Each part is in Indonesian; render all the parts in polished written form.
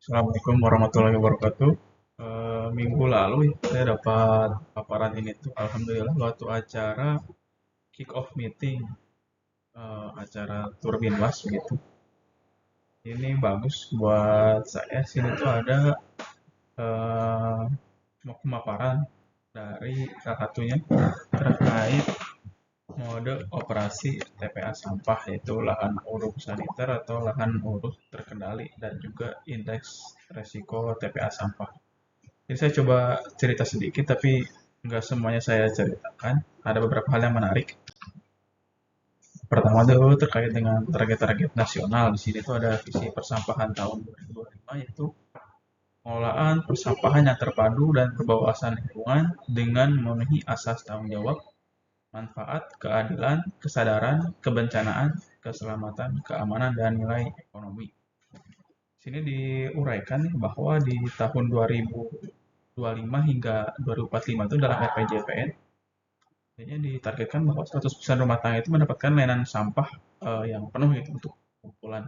Assalamualaikum warahmatullahi wabarakatuh. Minggu lalu ya, saya dapat paparan ini tuh, alhamdulillah waktu acara kick off meeting, acara Turbinwas gitu. Ini bagus buat saya. Sini tuh ada eh, pemaparan dari salah satunya terkait mode operasi TPA sampah, yaitu lahan uruk saniter atau lahan uruk terkendali, dan juga indeks resiko TPA sampah. Jadi saya coba cerita sedikit, tapi nggak semuanya saya ceritakan. Ada beberapa hal yang menarik. Pertama dulu terkait dengan target-target nasional. Di sini tuh ada visi persampahan tahun 2025, yaitu pengelolaan persampahan yang terpadu dan berwawasan lingkungan dengan memenuhi asas tanggung jawab, manfaat, keadilan, kesadaran, kebencanaan, keselamatan, keamanan, dan nilai ekonomi. Sini diuraikan nih bahwa di tahun 2025 hingga 2045 itu dalam RPJPN, kayaknya ditargetkan bahwa 100% rumah tangga itu mendapatkan layanan sampah yang penuh gitu untuk pengumpulan,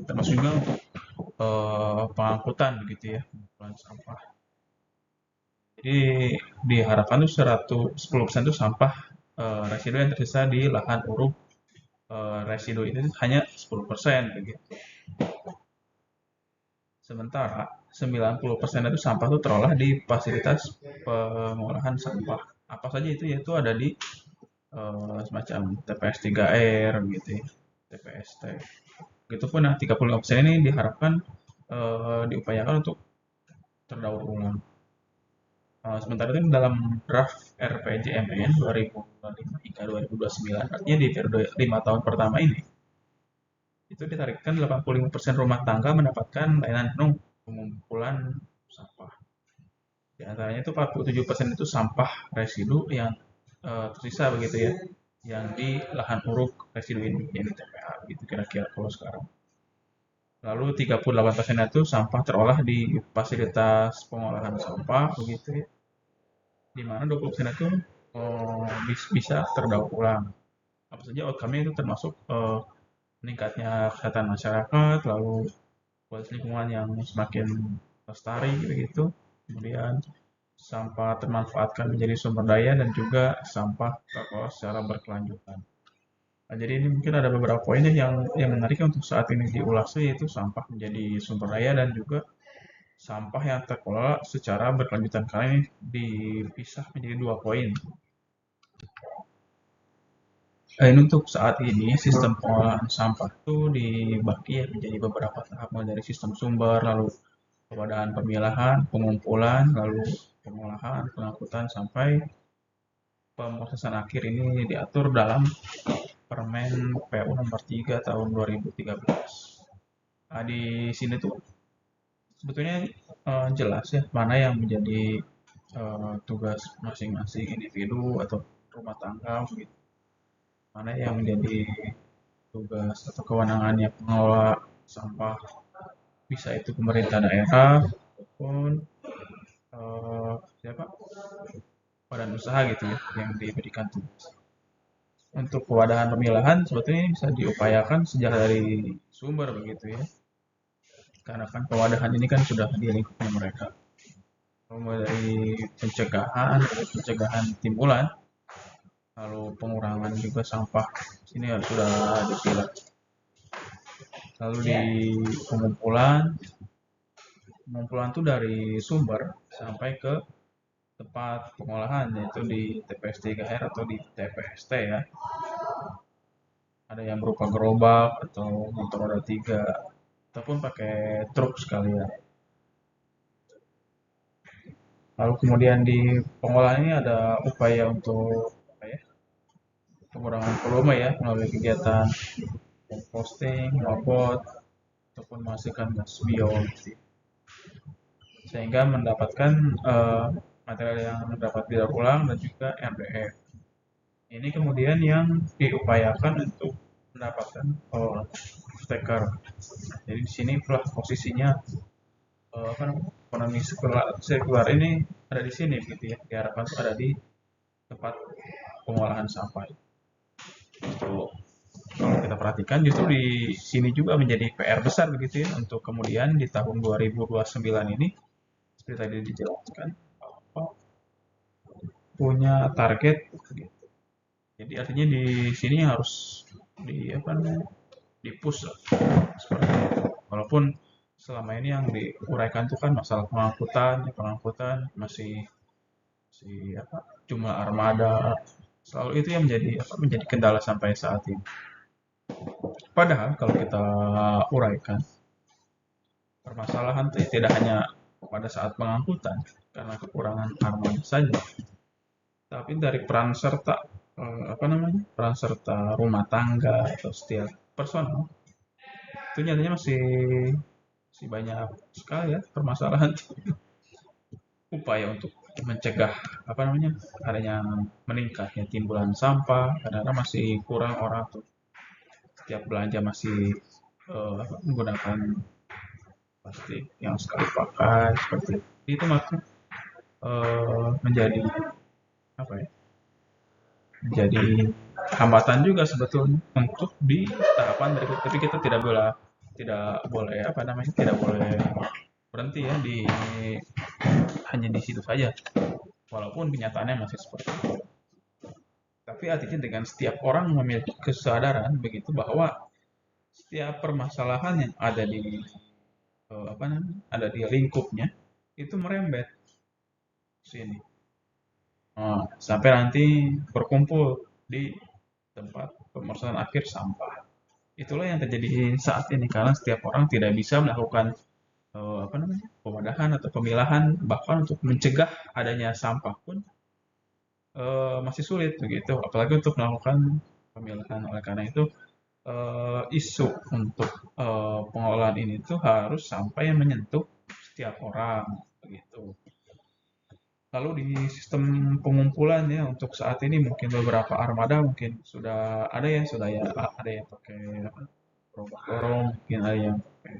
termasuk juga untuk pengangkutan begitu ya, pengumpulan sampah. Jadi diharapkan tuh 10% itu sampah residu yang tersisa di lahan uruk residu ini hanya 10% begitu. Sementara 90% itu sampah itu terolah di fasilitas pengolahan sampah. Apa saja itu, yaitu ada di semacam TPS 3R gitu ya, TPST. Begitupun yang 35% ini diharapkan diupayakan untuk terdaur ulang. Sementara itu dalam draft RPJMN 2025 hingga 2029, artinya di periode 5 tahun pertama ini, itu ditargetkan 85% rumah tangga mendapatkan layanan penuh pengumpulan sampah. Di antaranya itu 47% itu sampah residu yang tersisa begitu ya, yang di lahan uruk residu ini, yang di TPA gitu kira-kira kalau sekarang. Lalu 38% itu sampah terolah di fasilitas pengolahan sampah begitu ya, di mana 20% itu bisa terdaur ulang. Apa saja outcome-nya itu termasuk meningkatnya kesehatan masyarakat, lalu kualitas lingkungan yang semakin lestari begitu. Kemudian sampah termanfaatkan menjadi sumber daya dan juga sampah terkelola secara berkelanjutan. Nah, jadi ini mungkin ada beberapa poin yang menarik untuk saat ini diulas, yaitu sampah menjadi sumber daya dan juga sampah yang terkelola secara berkelanjutan. Karena ini dipisah menjadi dua poin. Ini untuk saat ini sistem pengolahan sampah itu dibagi ya menjadi beberapa tahap, mulai dari sistem sumber, lalu pewadahan pemilahan, pengumpulan, lalu pengolahan, pengangkutan, sampai pemrosesan akhir. Ini diatur dalam Permen PU nomor 3 tahun 2013. Nah, di sini tuh sebetulnya jelas ya mana yang menjadi tugas masing-masing individu atau rumah tangga gitu. Mana yang menjadi tugas atau kewenangannya pengelola sampah, bisa itu pemerintah daerah ataupun siapa, badan usaha gitu ya yang diberikan tugas. Untuk pewadahan pemilahan sebetulnya bisa diupayakan sejak dari sumber begitu ya, karena kan pewadahan ini kan sudah di lingkupnya mereka, mulai dari pencegahan timbulan, lalu pengurangan juga sampah sini harus sudah dipilah, lalu di pengumpulan pengumpulan tuh dari sumber sampai ke tempat pengolahan, yaitu di TPS 3R atau di TPST ya. Ada yang berupa gerobak atau motor roda 3 ataupun pakai truk sekalian. Lalu kemudian di pengolahan ini ada upaya untuk apa ya, pengurangan volume ya, melalui kegiatan composting, robot, ataupun menghasilkan gas bio gitu. Sehingga mendapatkan material yang dapat didaur ulang dan juga RDF. Ini kemudian yang diupayakan untuk mendapatkan staker. Jadi di sini pula posisinya apa namanya, ekonomi sirkular ini ada di sini gitu ya. Diharapkan itu ada di tempat pengolahan sampah. Itu kita perhatikan justru di sini juga menjadi PR besar begitu ya untuk kemudian di tahun 2029 ini seperti tadi dijelaskan punya target gitu. Jadi artinya di sini harus di apa namanya di push lah, seperti itu. Walaupun selama ini yang diuraikan itu kan masalah pengangkutan, ya, pengangkutan masih apa jumlah armada selalu itu yang menjadi kendala sampai saat ini. Padahal kalau kita uraikan permasalahan itu tidak hanya pada saat pengangkutan karena kekurangan armada saja, tapi dari peran serta peran serta rumah tangga atau setiap personal itu nyatanya masih banyak sekali ya permasalahan upaya untuk mencegah adanya meningkatnya timbulan sampah karena masih kurang orang tuh setiap belanja masih menggunakan plastik yang sekali pakai seperti itu maka menjadi apa ya menjadi hambatan juga sebetulnya untuk di tahapan berikut tapi kita tidak boleh tidak boleh berhenti ya di hanya di situ saja walaupun kenyataannya masih seperti itu. Tapi artinya dengan setiap orang memiliki kesadaran begitu bahwa setiap permasalahan yang ada di ada di lingkupnya itu merembet sini. Nah, sampai nanti berkumpul di tempat pemrosesan akhir sampah. Itulah yang terjadi saat ini karena setiap orang tidak bisa melakukan pemadahan atau pemilahan bahkan untuk mencegah adanya sampah pun masih sulit begitu apalagi untuk melakukan pemilahan oleh karena itu isu untuk pengelolaan ini tuh harus sampai menyentuh setiap orang begitu. Lalu di sistem pengumpulan ya untuk saat ini mungkin beberapa armada mungkin sudah ya ada yang pakai gerobak dorong mungkin ada yang pakai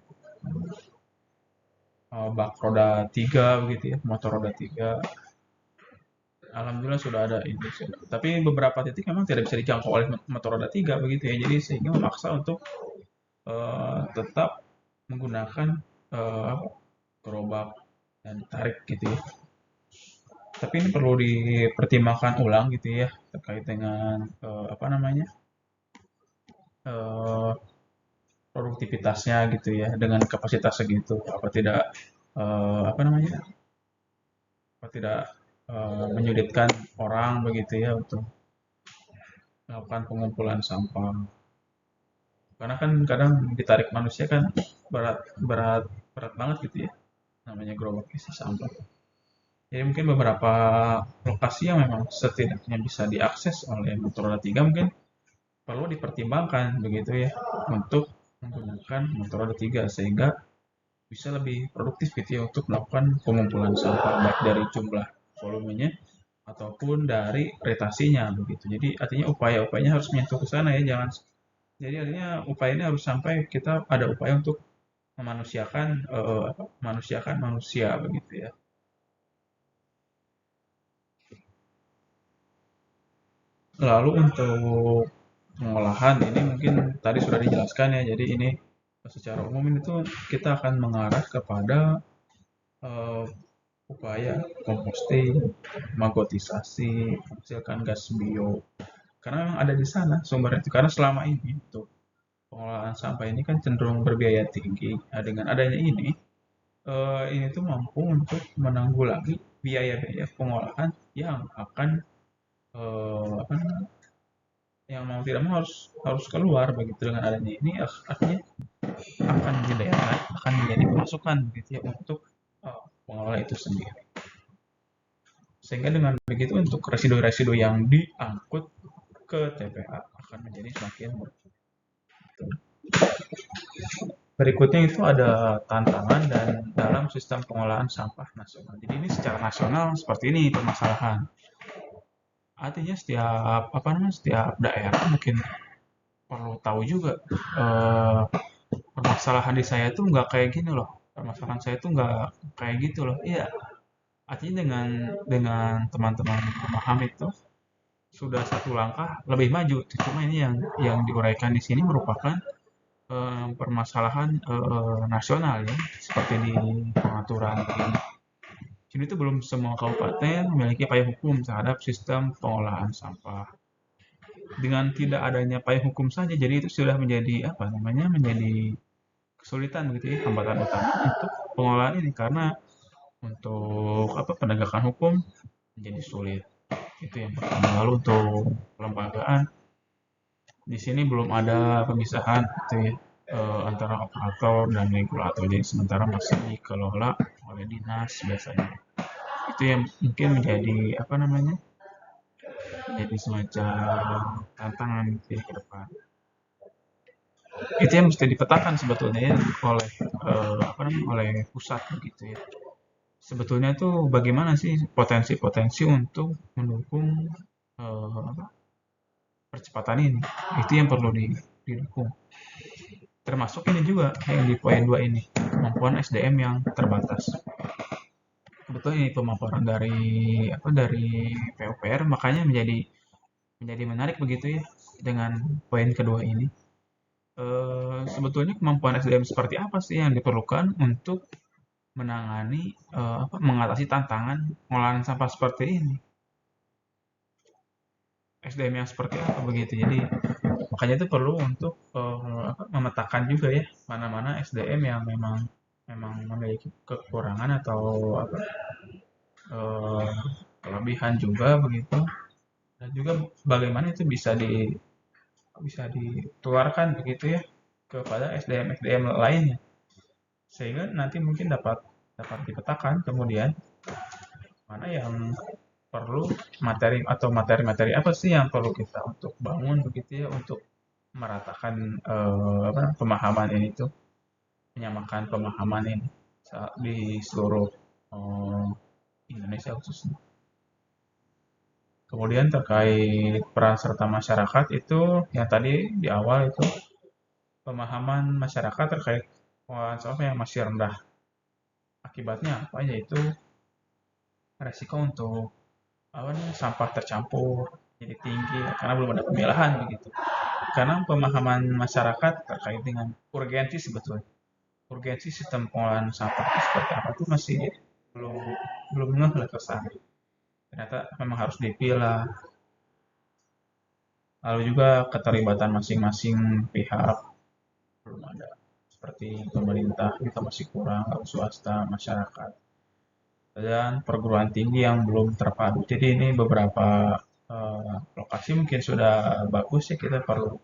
bak roda 3 begitu ya motor roda 3. Alhamdulillah sudah ada ini sudah. Tapi beberapa titik memang tidak bisa dijangkau oleh motor roda 3 begitu ya jadi sehingga memaksa untuk tetap menggunakan gerobak dan tarik gitu ya. Tapi ini perlu dipertimbangkan ulang gitu ya terkait dengan eh, produktivitasnya gitu ya dengan kapasitas segitu apa tidak eh, apa namanya apa tidak menyulitkan orang begitu ya untuk melakukan pengumpulan sampah karena kan kadang ditarik manusia kan berat berat berat banget gitu ya namanya gerobak isi sampah. Jadi mungkin beberapa lokasi yang memang setidaknya bisa diakses oleh motor roda 3 mungkin perlu dipertimbangkan begitu ya untuk menggunakan motor roda 3 sehingga bisa lebih produktif gitu ya untuk melakukan pengumpulan sampah baik dari jumlah volumenya ataupun dari retasinya begitu. Jadi artinya upaya-upayanya harus menyentuh ke sana ya jangan jadi artinya upayanya harus sampai kita ada upaya untuk memanusiakan manusiakan manusia begitu ya. Lalu untuk pengolahan ini mungkin tadi sudah dijelaskan ya. Jadi ini secara umum itu kita akan mengarah kepada uh, upaya composting, magotisasi, menghasilkan gas bio. Karena memang ada di sana sumber itu. Karena selama ini untuk pengolahan sampah ini kan cenderung berbiaya tinggi. Nah, dengan adanya ini tuh mampu untuk menanggulangi biaya-biaya pengolahan yang akan apa namanya, yang mau tidak mau harus harus keluar begitu dengan adanya ini artinya akan menjadi pemasukan gitu ya untuk pengelola itu sendiri. Sehingga dengan begitu untuk residu-residu yang diangkut ke TPA akan menjadi semakin berkurang. Berikutnya itu ada tantangan dan dalam sistem pengolahan sampah nasional. Jadi ini secara nasional seperti ini permasalahan. Artinya setiap daerah mungkin perlu tahu juga permasalahan di saya tuh nggak kayak gini loh. Permasalahan saya tuh nggak kayak gitu loh. Iya, artinya dengan teman-teman memahami itu sudah satu langkah lebih maju. Cuma ini yang diuraikan di sini merupakan permasalahan nasional ya, seperti di pengaturan ini. Sini itu belum semua kabupaten memiliki payung hukum terhadap sistem pengolahan sampah. Dengan tidak adanya payung hukum saja, jadi itu sudah menjadi apa namanya, menjadi kesulitan gitu ya, hambatan utama untuk pengolahan ini karena untuk apa penegakan hukum menjadi sulit. Itu yang pertama. Lalu untuk pelembagaan di sini belum ada pemisahan gitu ya, antara operator dan regulator. Jadi sementara masih dikelola oleh dinas biasanya. Itu yang mungkin menjadi apa namanya? Menjadi semacam tantangan gitu ya ke depan. Itu yang mesti dipetakan sebetulnya ya oleh apa namanya? Oleh pusat begitu ya. Sebetulnya tuh bagaimana sih potensi-potensi untuk mendukung percepatan ini? Itu yang perlu didukung. Termasuk ini juga yang di poin 2 ini, kemampuan SDM yang terbatas. Kebetulan ini pemaparan dari apa dari PUPR, makanya menjadi menarik begitu ya dengan poin kedua ini. Sebetulnya kemampuan SDM seperti apa sih yang diperlukan untuk menangani mengatasi tantangan pengolahan sampah seperti ini? SDM yang seperti apa begitu. Jadi makanya itu perlu untuk memetakan juga ya mana-mana SDM yang memang memang memiliki kekurangan atau apa eh, kelebihan juga begitu, dan juga bagaimana itu bisa ditularkan begitu ya kepada SDM SDM lainnya, sehingga nanti mungkin dapat dapat dipetakan kemudian mana yang perlu materi atau materi-materi apa sih yang perlu kita untuk bangun begitu ya untuk meratakan apa, pemahaman ini tuh, menyamakan pemahaman ini di seluruh eh, Indonesia khususnya. Kemudian terkait peran serta masyarakat itu yang tadi di awal itu pemahaman masyarakat terkait pengolahan sampah yang masih rendah. Akibatnya apa? Yaitu resiko untuk apa nih, sampah tercampur jadi tinggi karena belum ada pemilahan begitu. Karena pemahaman masyarakat terkait dengan urgensi sebetulnya. Urgensi sistem pengolahan sampah itu seperti apa itu masih belum belum ngeh lah ke sana. Ternyata memang harus dipilah. Lalu juga keterlibatan masing-masing pihak belum ada. Seperti pemerintah kita masih kurang, lalu swasta, masyarakat, dan perguruan tinggi yang belum terpadu. Jadi ini beberapa lokasi mungkin sudah bagus ya, kita perlu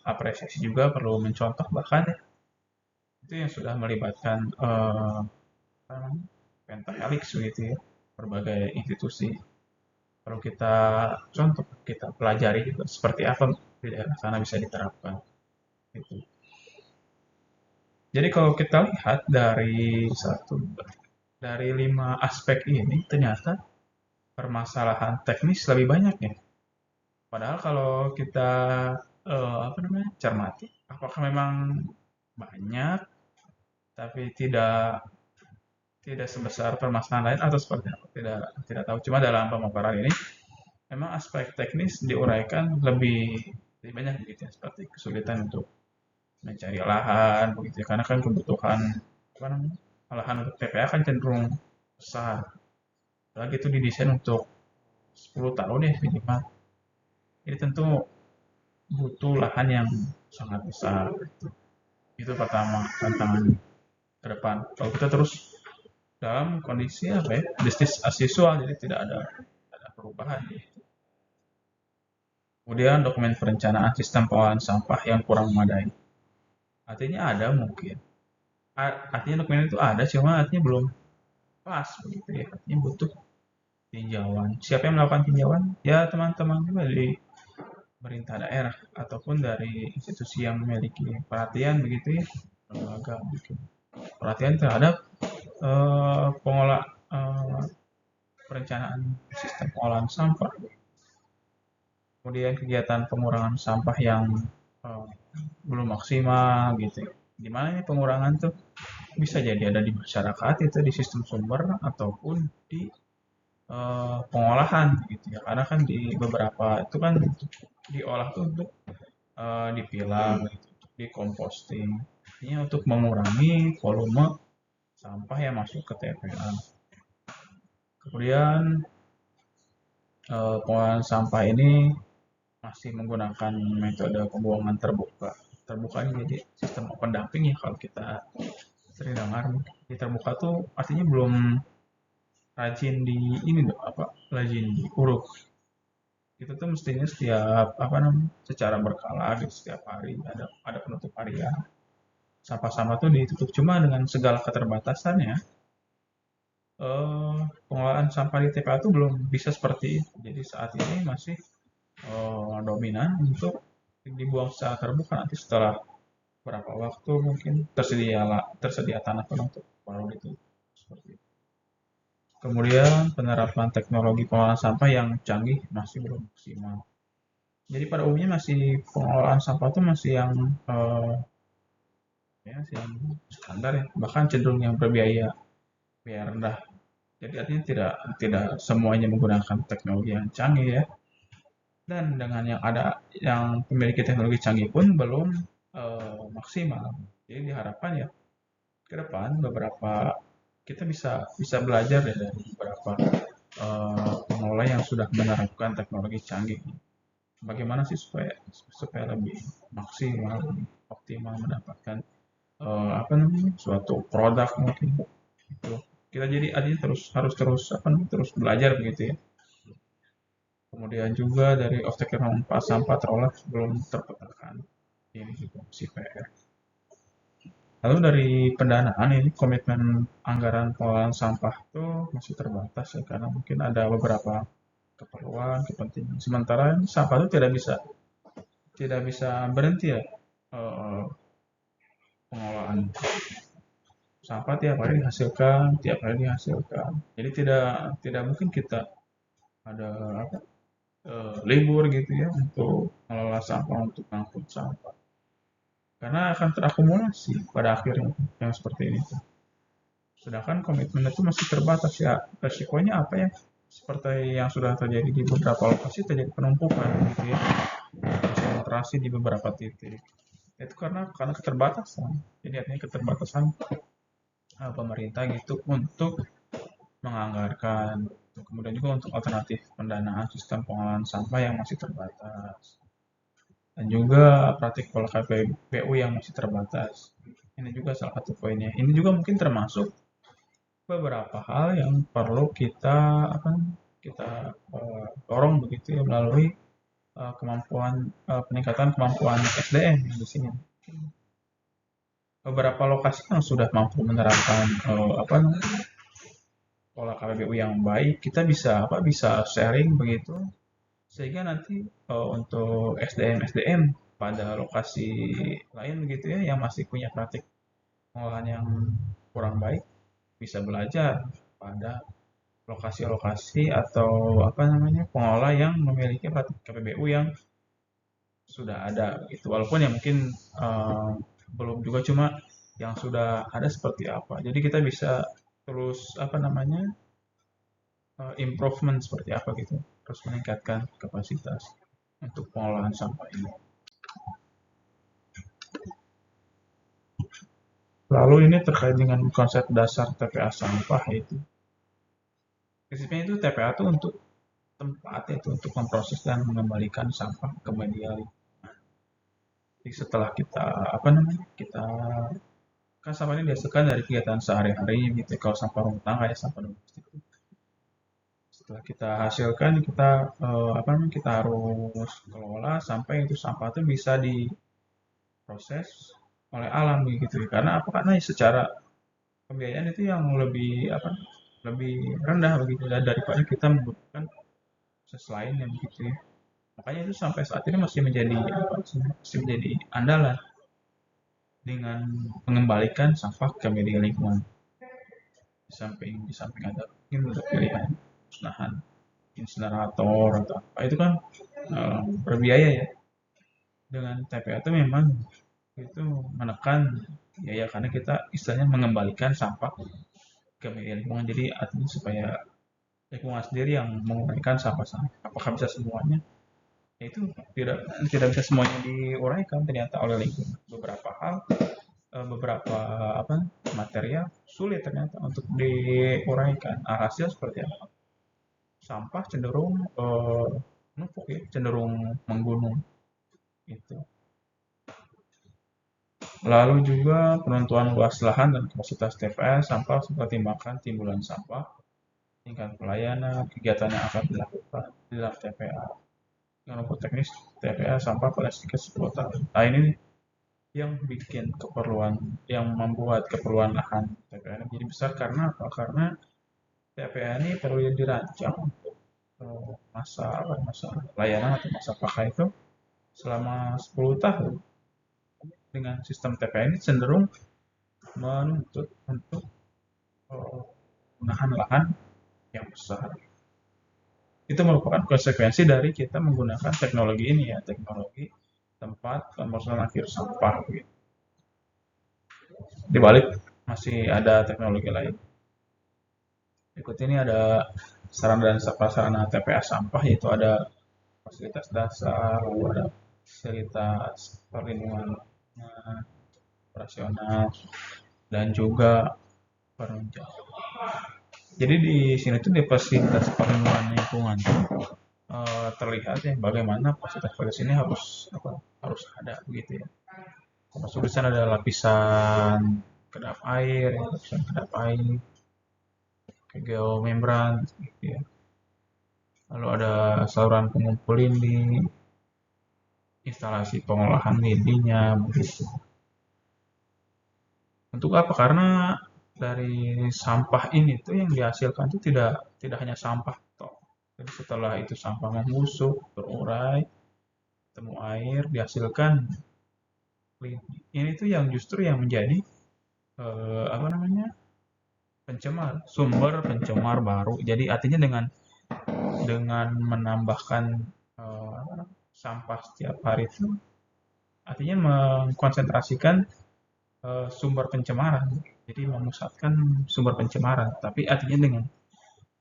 apresiasi juga, perlu mencontoh bahkan ya, itu yang sudah melibatkan pentahelix gitu ya, berbagai institusi. Perlu kita contoh, kita pelajari juga seperti apa di daerah sana bisa diterapkan. Gitu. Jadi kalau kita lihat dari 5 aspek ini, ternyata permasalahan teknis lebih banyak ya. Padahal kalau kita apa namanya cermati, apakah memang banyak tapi tidak tidak sebesar permasalahan lain atau seperti apa? Tidak tidak tahu. Cuma dalam pemaparan ini memang aspek teknis diuraikan lebih banyak begitu ya, seperti kesulitan untuk mencari lahan begitu ya. Karena kan kebutuhan apa namanya lahan untuk TPA kan cenderung besar. Lagi itu didesain untuk 10 tahun ya minimal. Jadi tentu butuh lahan yang sangat besar. Itu pertama tantangan ke depan. Kalau kita terus dalam kondisi apa ya, bisnis as usual, jadi tidak ada perubahan. Kemudian dokumen perencanaan sistem pengolahan sampah yang kurang memadai. Artinya ada mungkin. Artinya dokumen itu ada, cuma artinya belum pas begitu ya. Artinya butuh tinjauan. Siapa yang melakukan tinjauan? Ya teman-teman juga dari pemerintah daerah ataupun dari institusi yang memiliki perhatian begitu ya, lembaga mungkin perhatian terhadap pengolah perencanaan sistem pengolahan sampah. Kemudian kegiatan pengurangan sampah yang eh, belum maksimal gitu. Di mana ini pengurangan tuh bisa jadi ada di masyarakat itu di sistem sumber ataupun di pengolahan gitu ya, karena kan di beberapa itu kan diolah tuh untuk dipilah gitu, di composting, ini untuk mengurangi volume sampah yang masuk ke TPA. Kemudian pengolahan sampah ini masih menggunakan metode pembuangan terbuka. Terbuka ini jadi sistem open dumping ya, kalau kita sering dengar. Di terbuka tuh artinya belum rajin di ini tuh apa, rajin diuruk. Itu tuh mestinya setiap apa namanya, secara berkala di setiap hari ada penutup harian. Sampah-sampah tuh ditutup, cuma dengan segala keterbatasannya pengelolaan sampah di TPA itu belum bisa seperti itu. Jadi saat ini masih dominan untuk dibuang secara terbuka, nanti setelah berapa waktu mungkin tersedia tanah penutup baru itu seperti itu. Kemudian penerapan teknologi pengolahan sampah yang canggih masih belum maksimal. Jadi pada umumnya masih pengelolaan sampah itu masih yang ya masih yang standar ya, bahkan cenderung yang berbiaya biaya rendah. Jadi artinya tidak tidak semuanya menggunakan teknologi yang canggih ya. Dan dengan yang ada yang memiliki teknologi canggih pun belum maksimal. Jadi diharapkan ya ke depan beberapa kita bisa bisa belajar ya dari beberapa pengelola yang sudah menerapkan teknologi canggih. Bagaimana sih supaya supaya lebih maksimal, lebih optimal mendapatkan apa namanya, suatu produk mungkin itu. Kita jadi artinya harus terus apa namanya, terus belajar begitu ya. Kemudian juga dari off-taker sampah terolah belum terpetakan. Ini juga masih PR. Lalu dari pendanaan ini komitmen anggaran pengelolaan sampah itu masih terbatas ya, karena mungkin ada beberapa keperluan, kepentingan. Sementara ini sampah itu tidak bisa berhenti ya, pengelolaan sampah tiap hari dihasilkan. Jadi tidak tidak mungkin kita ada apa, libur gitu ya untuk mengelola sampah, untuk mengangkut sampah. Karena akan terakumulasi pada akhirnya yang seperti ini. Sedangkan komitmen itu masih terbatas ya. Resikonya apa ya? Seperti yang sudah terjadi di beberapa lokasi, terjadi penumpukan gitu ya. Konsentrasi di beberapa titik. Itu karena keterbatasan. Jadi artinya keterbatasan pemerintah gitu untuk menganggarkan. Kemudian juga untuk alternatif pendanaan sistem pengolahan sampah yang masih terbatas. Dan juga praktik pola KPBU yang masih terbatas. Ini juga salah satu poinnya. Ini juga mungkin termasuk beberapa hal yang perlu kita apa kita dorong begitu ya, melalui peningkatan kemampuan SDM di sini. Beberapa lokasi yang sudah mampu menerapkan apa pola KPBU yang baik, kita bisa sharing begitu, sehingga nanti untuk SDM pada lokasi lain begitu ya, yang masih punya praktik pengolahan yang kurang baik, bisa belajar pada lokasi-lokasi atau apa namanya, pengolah yang memiliki praktik KPBU yang sudah ada gitu. Walaupun ya mungkin belum juga, cuma yang sudah ada seperti apa. Jadi kita bisa terus apa namanya, improvement seperti apa gitu, terus meningkatkan kapasitas untuk pengolahan sampah ini. Lalu ini terkait dengan konsep dasar TPA sampah, yaitu prinsipnya itu TPA itu untuk tempat, yaitu untuk memproses dan mengembalikan sampah ke media lingkungan. Jadi setelah kita apa namanya, kita kan sampah ini dihasilkan dari kegiatan sehari-hari gitu. Kalau sampah rumah tangga ya sampah domestik. Setelah kita hasilkan, kita apa namanya, kita harus kelola sampai itu sampah itu bisa diproses oleh alam gitu ya. Karena apa? Karena secara pembiayaan itu yang lebih apa, lebih rendah begitu ya, daripada kita membutuhkan proses lain yang begitu ya. Makanya itu sampai saat ini masih menjadi apa, masih menjadi andalan dengan mengembalikan sampah ke media lingkungan. Di samping ada mungkin untuk pilihan musnahan insinerator atau apa itu kan berbiaya ya. Dengan TPA itu memang itu menekan biaya, karena kita istilahnya mengembalikan sampah ke media lingkungan. Jadi artinya supaya lingkungan sendiri yang menguraikan sampah-sampah. Apakah bisa semuanya? Ya itu tidak tidak bisa semuanya diuraikan ternyata oleh lingkungan. Beberapa hal, beberapa apa material sulit ternyata untuk diuraikan. Alhasil seperti apa? Sampah cenderung menumpuk ya, cenderung menggunung itu. Lalu juga penentuan luas lahan dan kapasitas TPS sampah mempertimbangkan timbulan sampah, tingkat pelayanan, kegiatan yang akan dilakukan di dalam TPA. Yang rumput teknis TPA sampah pada sedikit 10 tahun. Nah ini yang bikin keperluan, yang membuat keperluan lahan TPA ini jadi besar karena apa? Karena TPA ini perlu dirancang untuk masa layanan atau masa pakai itu selama 10 tahun. Dengan sistem TPA ini cenderung menuntut untuk menahan lahan yang besar. Itu merupakan konsekuensi dari kita menggunakan teknologi ini ya, teknologi tempat pemrosesan akhir sampah. Gitu. Di balik masih ada teknologi lain. Berikut ini ada sarana dan prasarana TPA sampah, yaitu ada fasilitas dasar, lalu ada fasilitas perlindungan operasional, dan juga penunjang. Jadi di sini tuh di fasilitas perlindungan lingkungan terlihat ya bagaimana fasilitas ini harus ada begitu ya. Termasuk di sana ada lapisan kedap air, geomembran, gitu ya. Lalu ada saluran pengumpul lindi, instalasi pengolahan lindinya, begitu. Untuk apa? Karena dari sampah ini tuh yang dihasilkan itu tidak hanya sampah toh. Jadi setelah itu sampah membusuk, terurai, temu air, dihasilkan lindi. Ini tuh yang justru yang menjadi apa namanya pencemar, sumber pencemar baru. Jadi artinya dengan menambahkan sampah setiap hari itu, artinya mengkonsentrasikan sumber pencemaran. Jadi memusatkan sumber pencemaran. Tapi artinya dengan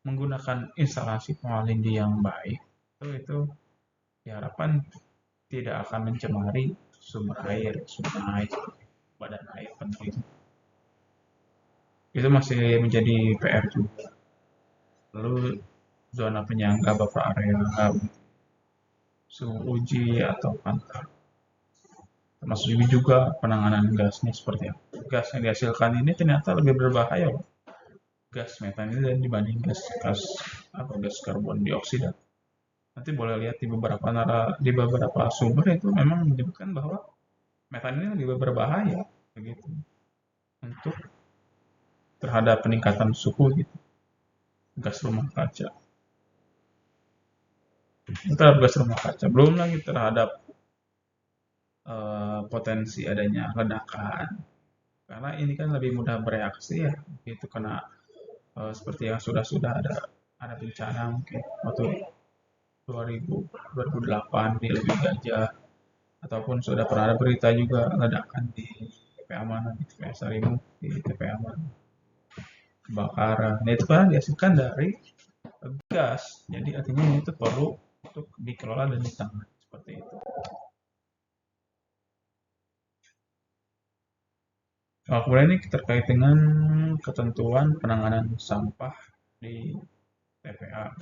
menggunakan instalasi pengolahan lindi yang baik, itu diharapkan tidak akan mencemari sumber air, sungai, badan air penting. Itu masih menjadi PR juga. Lalu zona penyangga buffer area, suhu uji atau pantai. Termasuk juga penanganan gasnya seperti apa. Gas yang dihasilkan ini ternyata lebih berbahaya loh. Gas metan ini dibanding gas karbon dioksida. Nanti boleh lihat di beberapa sumber itu memang menyebutkan bahwa metan ini lebih berbahaya begitu untuk terhadap peningkatan suhu gitu. Gas rumah kaca. Terhadap gas rumah kaca. Belum lagi terhadap potensi adanya ledakan. Karena ini kan lebih mudah bereaksi ya, itu kena seperti yang sudah ada bencana mungkin waktu 2008 di Lebih Gajah, ataupun sudah pernah ada berita juga ledakan di TPA mana, di TPA Sarimu, di TPA mana, kebakaran. Nah itu kan dihasilkan dari gas, jadi artinya ini itu perlu untuk dikelola dan ditangani seperti itu. Nah, kemudian ini terkait dengan ketentuan penanganan sampah di TPA.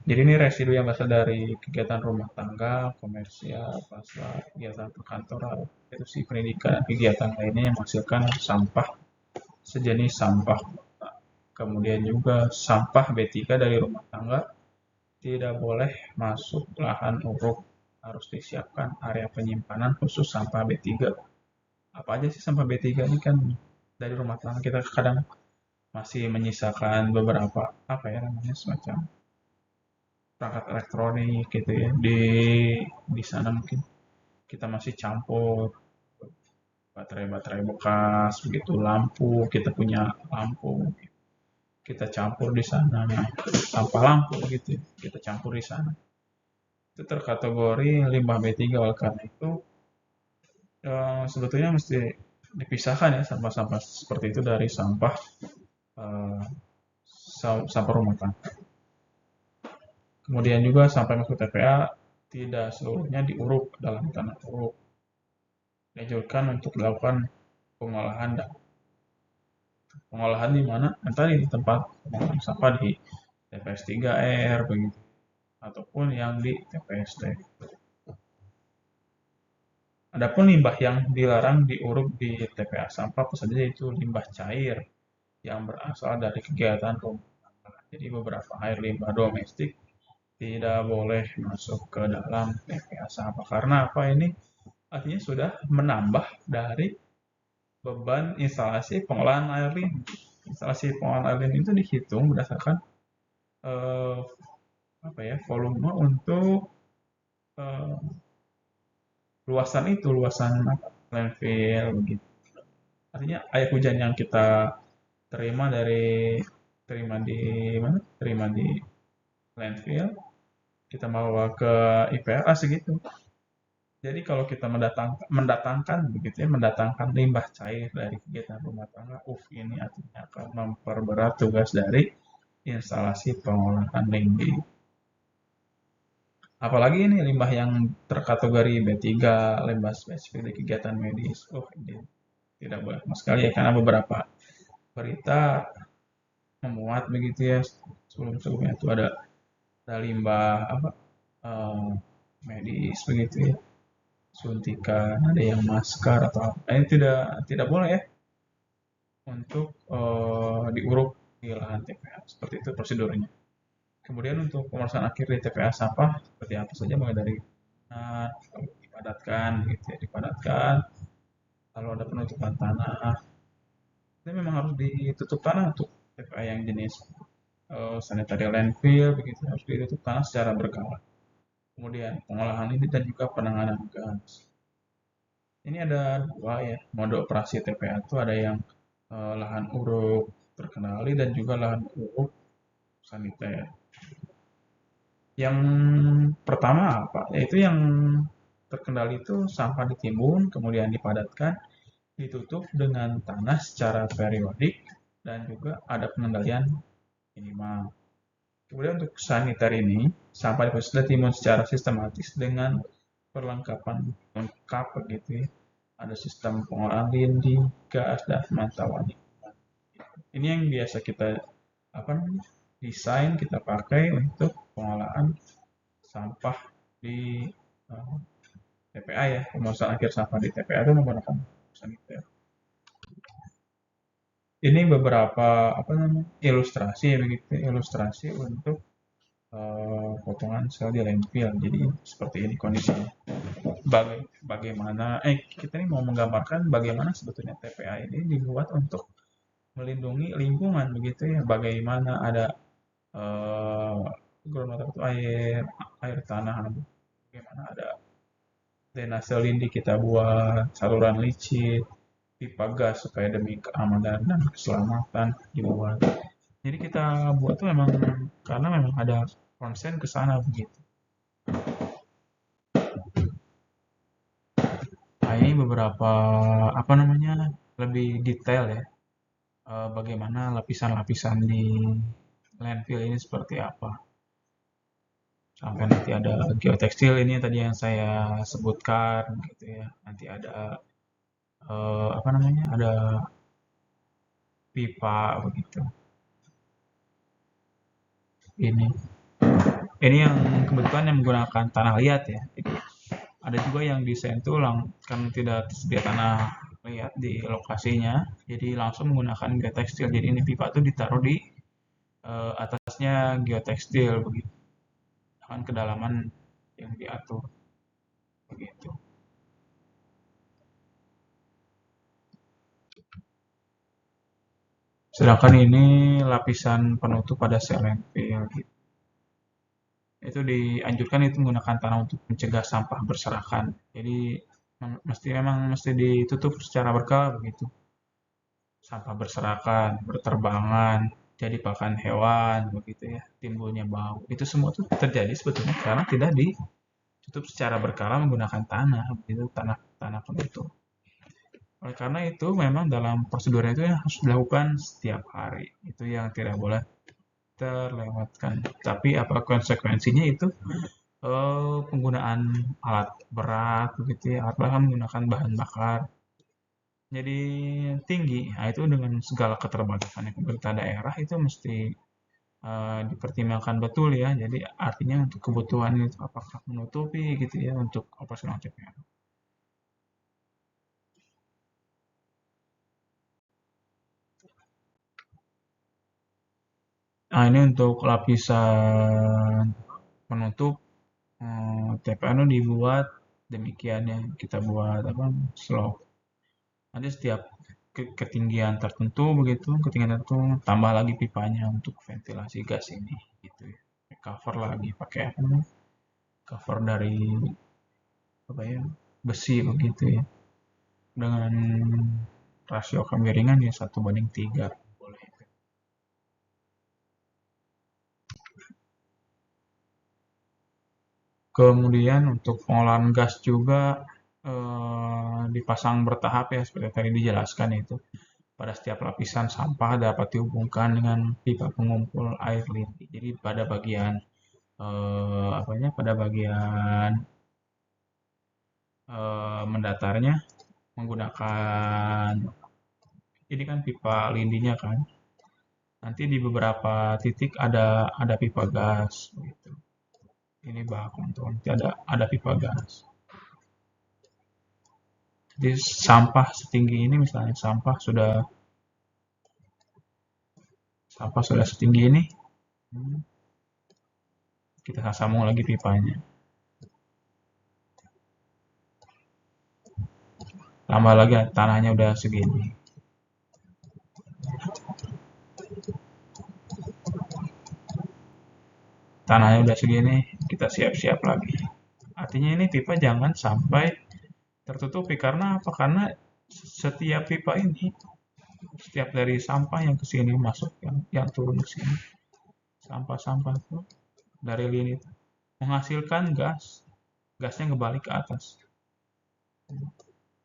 Jadi ini residu yang berasal dari kegiatan rumah tangga, komersial, pasar, kegiatan perkantoran, institusi pendidikan, kegiatan lainnya yang menghasilkan sampah sejenis sampah. Kemudian juga sampah B3 dari rumah tangga tidak boleh masuk lahan uruk, harus disiapkan area penyimpanan khusus sampah B3. Apa aja sih sampah B3 ini kan dari rumah tangga kita kadang masih menyisakan beberapa apa ya namanya semacam perangkat elektronik gitu ya di sana mungkin kita masih campur baterai-baterai bekas begitu, lampu kita punya lampu kita campur di sana, sampah lampu gitu ya, kita campur di sana, itu terkategori limbah B3. Oleh karena itu sebetulnya mesti dipisahkan ya sampah-sampah seperti itu dari sampah eh, sampah rumah tangga. Kemudian juga sampai masuk TPA tidak seluruhnya diuruk dalam tanah uruk. Dianjurkan untuk dilakukan pengolahan pengolahan di mana? Entah di tempat pengolahan sampah di TPS 3R begitu ataupun yang di TPST. Adapun limbah yang dilarang diuruk di TPA sampah apa saja yaitu limbah cair yang berasal dari kegiatan rumah tangga. Jadi beberapa air limbah domestik tidak boleh masuk ke dalam TPA sampah karena apa ini? Artinya sudah menambah dari beban instalasi pengolahan air limbah. Instalasi pengolahan air limbah itu dihitung berdasarkan eh, apa ya volume untuk eh, luasan landfill begitu. Artinya air hujan yang kita terima terima di mana? Terima di landfill, kita bawa ke IPLA segitu. Jadi kalau kita mendatangkan begitu ya, mendatangkan limbah cair dari kegiatan rumah tangga, ini artinya akan memperberat tugas dari instalasi pengolahan limbah. Apalagi ini limbah yang terkategori B3, limbah spesifik di kegiatan medis. Ini tidak boleh sama sekali ya, karena beberapa berita memuat begitu ya, sebelum-sebelumnya itu ada limbah eh, medis begitu ya, suntikan, ada yang masker atau apa. Ini tidak boleh ya untuk diuruk di lahan TPA. Seperti itu prosedurnya. Kemudian untuk pemeriksaan akhir di TPA sampah seperti apa saja, mulai dari dipadatkan gitu ya, dipadatkan, lalu ada penutupan tanah. Ini memang harus ditutup tanah untuk TPA yang jenis sanitary landfill begitu, harus ditutup tanah secara berkala. Kemudian pengolahan ini dan juga penanganan gas. Ini ada dua ya mode operasi TPA itu, ada yang lahan uruk terkendali dan juga lahan uruk saniter. Yang pertama apa? Yaitu yang terkendali itu sampah ditimbun, kemudian dipadatkan, ditutup dengan tanah secara periodik, dan juga ada pengendalian minimal. Kemudian untuk saniter ini, sampah ditimbun secara sistematis dengan perlengkapan lengkap begitu ya. Ada sistem pengolahan lindi, gas, dan pemantauan. Ini yang biasa kita desain kita pakai untuk pengolahan sampah di TPA ya, pemeriksaan akhir sampah di TPA itu menggunakan saniter. Ini beberapa ilustrasi ya begitu, ilustrasi untuk potongan sel di landfill. Jadi seperti ini kondisinya. Bagaimana kita ini mau menggambarkan bagaimana sebetulnya TPA ini dibuat untuk melindungi lingkungan begitu ya. Bagaimana ada groundwater itu air tanah, bagaimana ada drainase lindi kita buat, saluran licin, pipa gas supaya demi keamanan dan keselamatan dibuat. Jadi kita buat tuh memang karena memang ada konsen ke sana begitu. Nah, ini beberapa lebih detail ya, bagaimana lapisan-lapisan di landfill ini seperti apa. Sampai nanti ada geotekstil ini tadi yang saya sebutkan gitu ya. Nanti ada ada pipa begitu. Ini yang kebetulan yang menggunakan tanah liat ya. Jadi ada juga yang desain tuh kan tidak tersedia tanah liat di lokasinya, jadi langsung menggunakan geotekstil. Jadi ini pipa tuh ditaruh di atasnya geotekstil begitu, dengan kedalaman yang diatur begitu. Sedangkan ini lapisan penutup pada sel landfill gitu. Itu dianjurkan itu menggunakan tanah untuk mencegah sampah berserakan. Jadi memang mesti ditutup secara berkala begitu. Sampah berserakan, berterbangan, jadi pakan hewan begitu ya, timbulnya bau. Itu semua itu terjadi sebetulnya karena tidak ditutup secara berkala menggunakan tanah, begitu tanah penutup. Oleh karena itu memang dalam prosedurnya itu harus dilakukan setiap hari. Itu yang tidak boleh terlewatkan. Tapi apa konsekuensinya itu penggunaan alat berat begitu ya, alat berat kan menggunakan bahan bakar jadi tinggi. Nah, itu dengan segala keterbatasan pemerintah daerah itu mesti dipertimbangkan betul ya. Jadi artinya untuk kebutuhan itu apakah menutupi gitu ya untuk operasional CPNU. Nah, ini untuk lapisan penutup TPNU dibuat demikian ya. Kita buat apa? Slope. Nanti setiap ketinggian tertentu begitu, ketinggian tertentu tambah lagi pipanya untuk ventilasi gas ini gitu ya. Cover lagi pakai apa namanya? Cover dari apa ya? Besi begitu ya. Dengan rasio kemiringan ya 1:3 boleh. Kemudian untuk pengolahan gas juga dipasang bertahap ya seperti tadi dijelaskan itu. Pada setiap lapisan sampah dapat dihubungkan dengan pipa pengumpul air lindi. Jadi pada bagian apanya? Pada bagian mendatarnya menggunakan ini kan pipa lindinya kan. Nanti di beberapa titik ada pipa gas gitu. Ini bak untuk nanti ada pipa gas. Jadi sampah setinggi ini misalnya sampah sudah setinggi ini, kita sambung lagi pipanya. Tambah lagi tanahnya udah segini. Tanahnya udah segini, kita siap-siap lagi. Artinya ini pipa jangan sampai tertutupi karena apa? Karena setiap pipa ini, setiap dari sampah yang ke sini masuk, yang turun ke sini, sampah-sampah itu dari lini itu menghasilkan gas, gasnya kembali ke atas.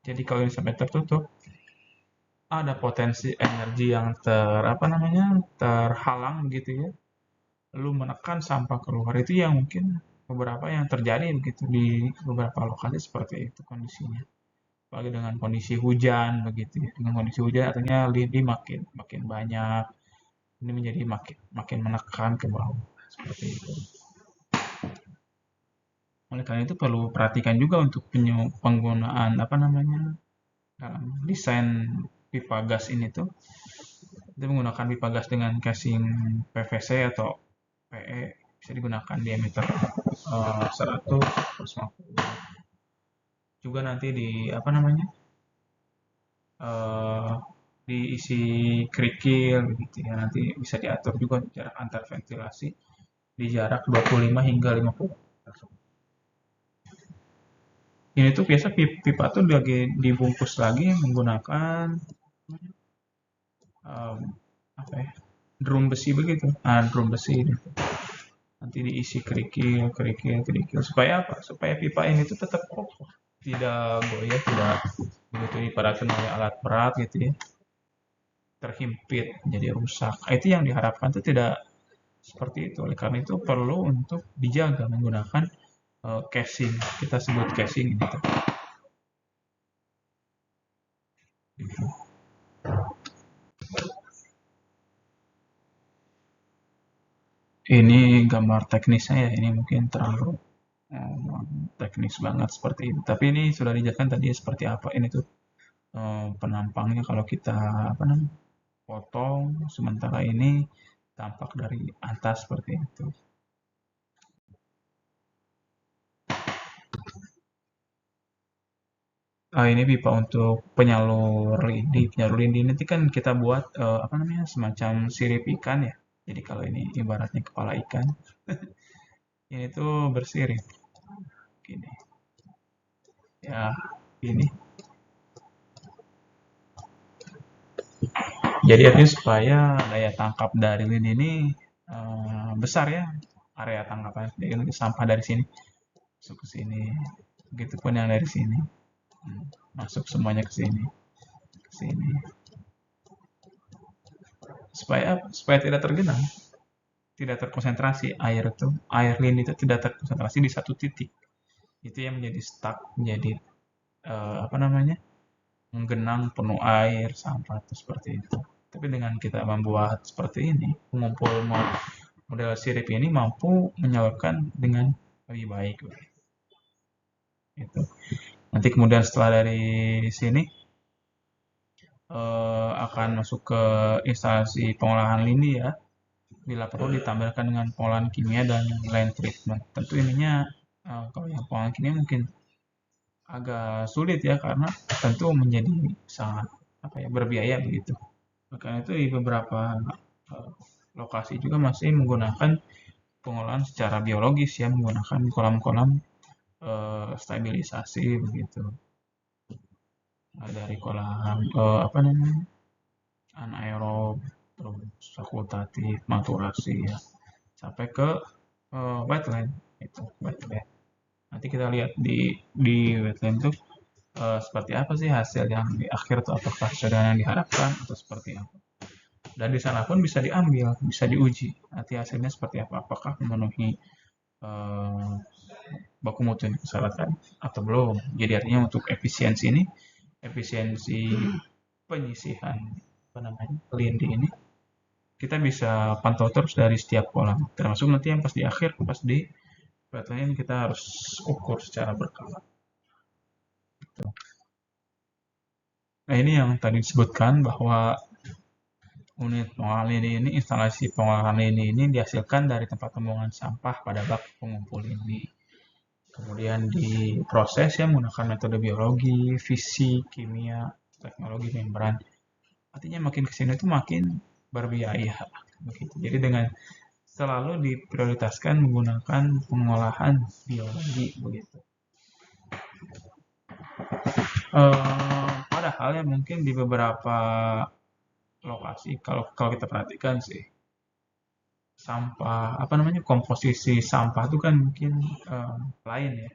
Jadi kalau ini sampai tertutup, ada potensi energi yang apa namanya terhalang gitu ya. Lalu menekan sampah keluar itu yang mungkin beberapa yang terjadi begitu di beberapa lokasi seperti itu kondisinya. Apalagi dengan kondisi hujan begitu ya. Dengan kondisi hujan artinya lidi makin makin banyak. Ini menjadi makin makin menekan ke bawah seperti itu. Oleh karena itu perlu perhatikan juga untuk penggunaan apa namanya dalam desain pipa gas ini tuh itu menggunakan pipa gas dengan casing PVC atau PE bisa digunakan diameter 100 150 juga nanti di apa namanya eh, diisi kerikil gitu ya nanti bisa diatur juga jarak antar ventilasi di jarak 25 hingga 50. Ini tuh biasa pipa tuh lagi dibungkus lagi menggunakan um, apa ya drum besi begitu. Nah, drum besi gitu. Nanti diisi kerikil, kerikil, kerikil. Supaya apa? Supaya pipa ini tuh tetap kokoh, tidak goyah, tidak begitu dipadatkan oleh alat berat gitu ya, terhimpit, jadi rusak. Itu yang diharapkan itu tidak seperti itu. Oleh karena itu perlu untuk dijaga menggunakan casing. Kita sebut casing ini. Ini gambar teknisnya ya. Ini mungkin terlalu teknis banget seperti ini. Tapi ini sudah dijelaskan tadi seperti apa. Ini tuh penampangnya kalau kita apa namanya potong, sementara ini tampak dari atas seperti itu. Ini pipa untuk penyalur lidi. Penyalur lidi nanti kan kita buat apa namanya semacam sirip ikan ya. Jadi kalau ini ibaratnya kepala ikan, ini tuh bersirip. Gini. Ya, ini. Jadi artinya supaya daya tangkap dari lidi ini besar ya area tangkapan. Jadi nanti sampah dari sini masuk ke sini. Begitupun yang dari sini. Masuk semuanya ke sini. Ke sini. Supaya tidak tergenang. tidak terkonsentrasi, air lindi itu tidak terkonsentrasi di satu titik. Itu yang menjadi stuck, menjadi apa namanya, menggenang penuh air sampah itu seperti itu. Tapi dengan kita membuat seperti ini, pengumpul model sirip ini mampu menyalurkan dengan lebih baik. Gitu. Nanti kemudian setelah dari sini akan masuk ke instalasi pengolahan lindi ya. Bila perlu ditambahkan dengan pengolahan kimia dan land treatment. Tentu ininya kalau yang pengolahan kimia mungkin agak sulit ya karena tentu menjadi sangat apa ya berbiaya begitu. Maka itu di beberapa eh, lokasi juga masih menggunakan pengolahan secara biologis ya menggunakan kolam-kolam stabilisasi begitu. Nah, dari kolam apa namanya anaerob terus fakultatif maturasi ya sampai ke wetland itu wetland. Nanti kita lihat di wetland itu seperti apa sih hasil yang di akhir itu apakah sesuai dengan yang diharapkan atau seperti apa. Dan di sana pun bisa diambil, bisa diuji. Nanti hasilnya seperti apa, apakah memenuhi eh, baku mutu yang disyaratkan atau belum. Jadi artinya untuk efisiensi ini, efisiensi penyisihan apa namanya lindi ini kita bisa pantau terus dari setiap kolam. Termasuk nanti yang pas di akhir, pas di wetland kita harus ukur secara berkala. Nah ini yang tadi disebutkan bahwa unit pengolahan lindi ini, instalasi pengolahan lindi ini dihasilkan dari tempat pembuangan sampah pada bak pengumpul lindi. Kemudian diproses ya menggunakan metode biologi, fisik, kimia, teknologi membran. Artinya makin kesini itu makin berbiaya. Begitu. Jadi dengan selalu diprioritaskan menggunakan pengolahan biologi begitu. Padahal ya mungkin di beberapa lokasi kalau kita perhatikan sih sampah apa namanya komposisi sampah itu kan mungkin lain ya.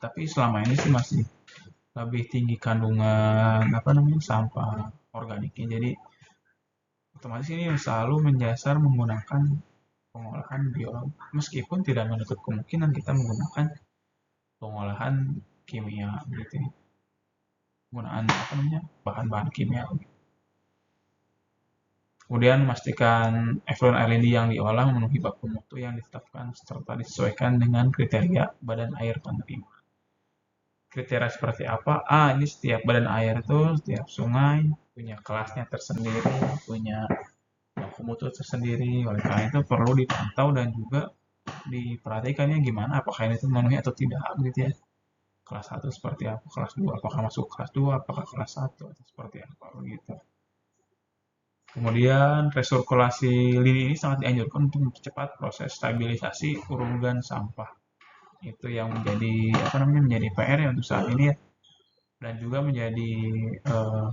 Tapi selama ini sih masih lebih tinggi kandungan apa namanya sampah organiknya. Jadi otomatis ini selalu menyasar menggunakan pengolahan biologi meskipun tidak menutup kemungkinan kita menggunakan pengolahan kimia gitu ya. Penggunaan apa namanya bahan-bahan kimia. Kemudian memastikan efluent air lindi yang diolah memenuhi baku mutu yang ditetapkan serta disesuaikan dengan kriteria badan air penerima. Kriteria seperti apa? Ini setiap badan air itu, setiap sungai punya kelasnya tersendiri, punya baku mutu tersendiri. Oleh karena itu perlu dipantau dan juga diperhatikannya gimana, apakah ini itu memenuhi atau tidak, gitu ya. Kelas 1 seperti apa, kelas 2 apakah masuk kelas 2, apakah kelas 1 atau seperti apa, begitu. Kemudian resirkulasi lini ini sangat dianjurkan untuk mempercepat proses stabilisasi urungan sampah. Itu yang menjadi apa namanya menjadi PR ya untuk saat ini ya. Dan juga menjadi uh,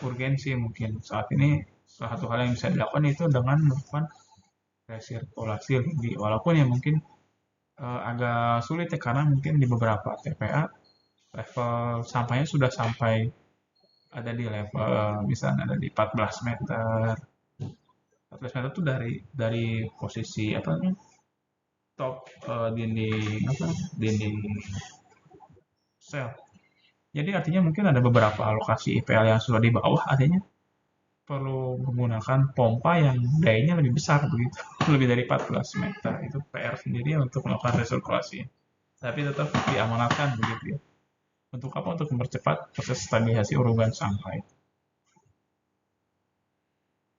urgensi mungkin saat ini salah satu hal yang bisa dilakukan itu dengan melakukan resirkulasi lindi. Walaupun ya mungkin agak sulit ya karena mungkin di beberapa TPA level sampahnya sudah sampai ada di level misalnya ada di 14 meter 14 meter itu dari posisi apa namanya top dinding apa dinding sel. Jadi artinya mungkin ada beberapa lokasi IPL yang sudah di bawah, artinya perlu menggunakan pompa yang dayanya lebih besar begitu, lebih dari 14 meter. Itu PR sendiri untuk melakukan resirkulasi. Tapi tetap diamanatkan begitu ya. Untuk apa? Untuk mempercepat proses stabilisasi urungan sampah itu.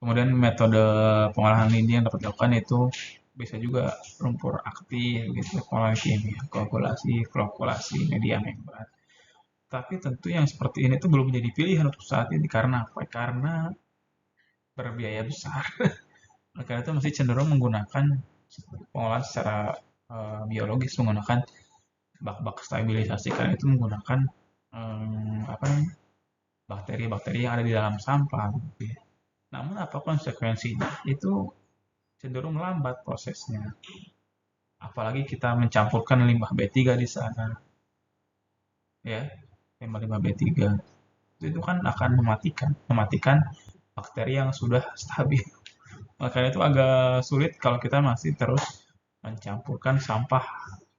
Kemudian metode pengolahan lindi yang dapat dilakukan itu bisa juga lumpur aktif, gitu, pengolahan kimia, koagulasi, flokulasi, media membran. Tapi tentu yang seperti ini tuh belum menjadi pilihan untuk saat ini karena apa? Karena berbiaya besar. Karena itu masih cenderung menggunakan pengolahan secara biologis menggunakan bak-bak stabilisasi karena itu menggunakan apa namanya bakteri-bakteri yang ada di dalam sampah. Gitu ya. Namun apa konsekuensinya? Itu cenderung lambat prosesnya. Apalagi kita mencampurkan limbah B3 di sana, ya limbah-limbah B3 itu kan akan mematikan bakteri yang sudah stabil Makanya itu agak sulit kalau kita masih terus mencampurkan sampah,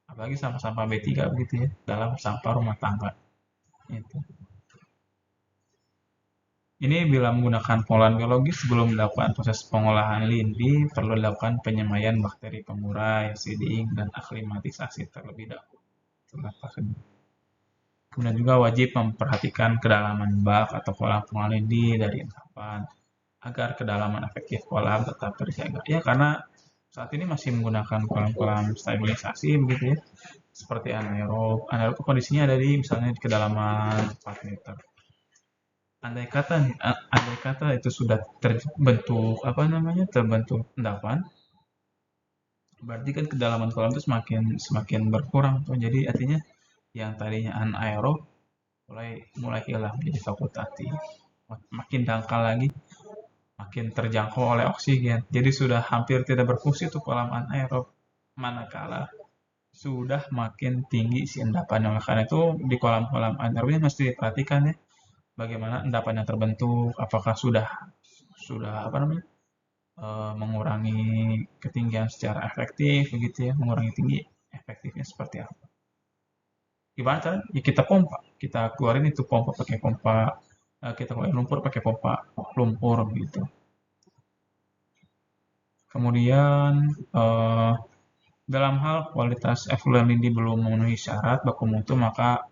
apalagi sampah-sampah B3 begitu ya, dalam sampah rumah tangga. Itu. Ini bila menggunakan pengolahan biologis sebelum dilakukan proses pengolahan lindi, perlu dilakukan penyemaian bakteri pengurai, seeding, dan aklimatisasi terlebih dahulu. Itulah prosedur. Kemudian juga wajib memperhatikan kedalaman bak atau kolam pengolahan lindi dari endapan agar kedalaman efektif kolam tetap terjaga. Ya, karena saat ini masih menggunakan kolam-kolam stabilisasi begitu ya, seperti anaerob. Anaerob itu kondisinya ada di misalnya di kedalaman 4 meter. Andai kata itu sudah terbentuk apa namanya terbentuk endapan, berarti kan kedalaman kolam itu semakin semakin berkurang tuh. Jadi artinya yang tadinya anaerob mulai mulai hilang jadi fakultatif. Makin dangkal lagi, makin terjangkau oleh oksigen. Jadi sudah hampir tidak berfungsi tuh kolam anaerob. Manakala sudah makin tinggi si endapannya. Oleh karena itu di kolam-kolam anaerob ini mesti diperhatikan ya, bagaimana endapan yang terbentuk, apakah sudah apa namanya mengurangi ketinggian secara efektif begitu ya, mengurangi tinggi efektifnya seperti apa. Gimana cara? Ya kita pompa, kita keluarin itu pompa pakai pompa, kita keluarin lumpur pakai pompa lumpur gitu. Kemudian dalam hal kualitas effluent lindi belum memenuhi syarat baku mutu, maka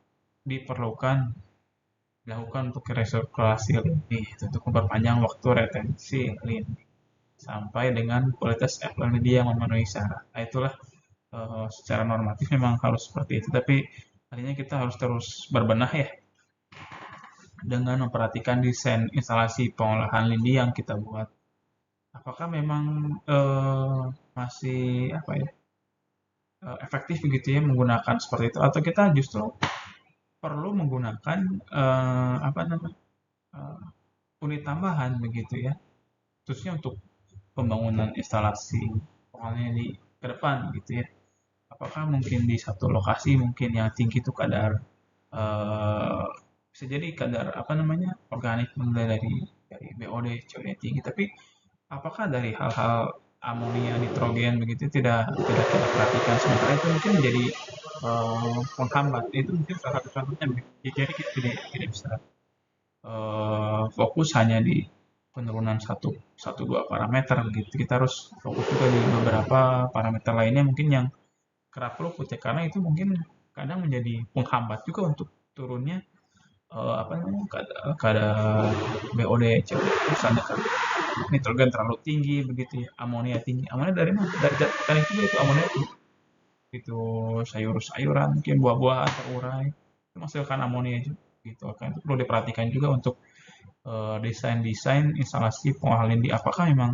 diperlukan dilakukan untuk resirkulasi lindi untuk memperpanjang waktu retensi lindi sampai dengan kualitas effluent lindi yang memenuhi syarat. Nah, itulah secara normatif memang harus seperti itu, tapi artinya kita harus terus berbenah ya dengan memperhatikan desain instalasi pengolahan lindi yang kita buat. Apakah memang masih apa ya efektif begitu ya menggunakan seperti itu, atau kita justru perlu menggunakan apa namanya eh, unit tambahan begitu ya, khususnya untuk pembangunan instalasi pengolahan di ke depan gitu ya. Apakah mungkin di satu lokasi mungkin yang tinggi itu kadar eh, bisa jadi kadar apa namanya organik mulai dari BOD COD tinggi, tapi apakah dari hal-hal amonia nitrogen begitu tidak kita perhatikan, sementara itu mungkin menjadi penghambat. Itu mungkin salah satu contohnya. Jadi kita tidak bisa fokus hanya di penurunan satu dua parameter begitu, kita harus fokus juga di beberapa parameter lainnya mungkin yang kerap luput ya, karena itu mungkin kadang menjadi penghambat juga untuk turunnya apa namanya kadar BOD CO2, misalnya kan nitrogen terlalu tinggi begitu ya, amonia tinggi. Amonia dari mana? Dari zat organik juga itu amonia itu sayur-sayuran mungkin buah-buahan terurai itu menghasilkan amonia juga gitu kan. Itu perlu diperhatikan juga untuk desain-desain instalasi pengolahan lindi, apakah memang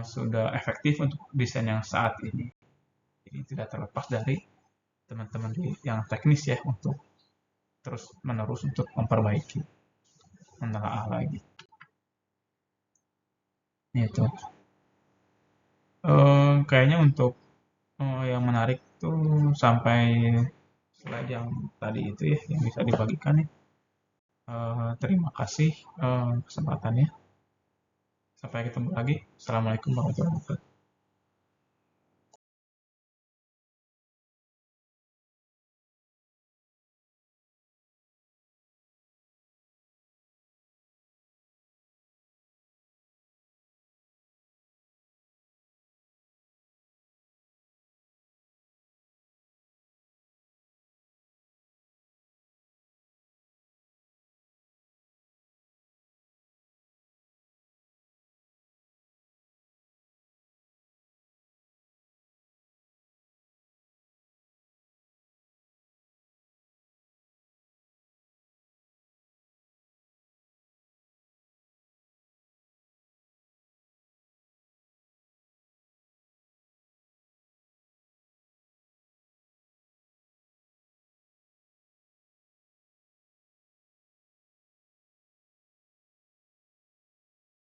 sudah efektif untuk desain yang saat ini. Jadi tidak terlepas dari teman-teman yang teknis ya untuk terus menerus untuk memperbaiki, menelaah lagi. Itu kayaknya untuk yang menarik tuh sampai slide yang tadi itu ya yang bisa dibagikan ya. Terima kasih kesempatannya. Sampai ketemu lagi. Assalamualaikum warahmatullahi wabarakatuh.